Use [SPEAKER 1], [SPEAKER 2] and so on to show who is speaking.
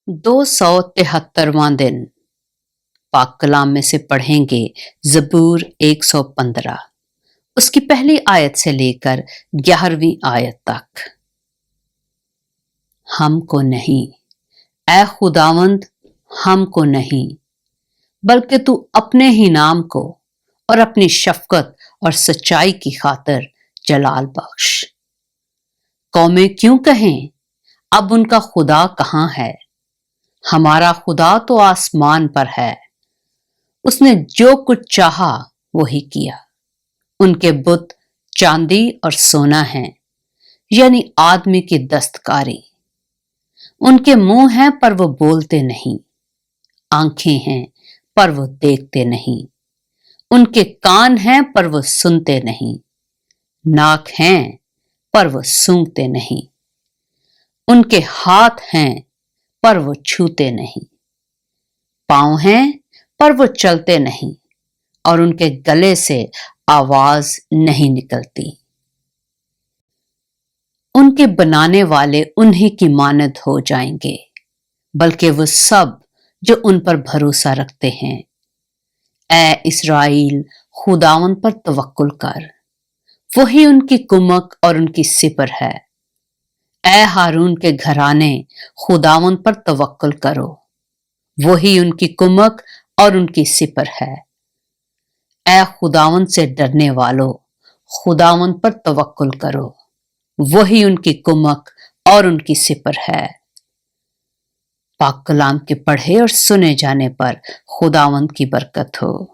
[SPEAKER 1] 273वां दिन पाक कलाम में से पढ़ेंगे ज़बूर 115 उसकी पहली आयत से लेकर 11वीं आयत तक। हमको नहीं, ऐ खुदावंद, हमको नहीं, बल्कि तू अपने ही नाम को और अपनी शफकत और सच्चाई की खातिर जलाल बख्श। कौमें क्यों कहें, अब उनका खुदा कहाँ है? हमारा खुदा तो आसमान पर है। उसने जो कुछ चाहा वही किया। उनके बुत चांदी और सोना हैं, यानी आदमी की दस्तकारी। उनके मुंह हैं पर वो बोलते नहीं, आंखें हैं पर वो देखते नहीं, उनके कान हैं पर वो सुनते नहीं, नाक हैं पर वो सूंघते नहीं, उनके हाथ हैं पर वो छूते नहीं, पांव हैं पर वो चलते नहीं, और उनके गले से आवाज नहीं निकलती। उनके बनाने वाले उन्हीं की मानद हो जाएंगे, बल्कि वो सब जो उन पर भरोसा रखते हैं। ऐ इस्राएल, खुदावन पर तवक्कुल कर, वही उनकी कुमक और उनकी सिपर है। ऐ हारून के घराने, खुदावन पर तवक्कुल करो, वही उनकी कुमक और उनकी सिपर है। ऐ खुदावन से डरने वालों, खुदावन पर तवक्कुल करो, वही उनकी कुमक और उनकी सिपर है। पाक कलाम के पढ़े और सुने जाने पर खुदावंद की बरकत हो।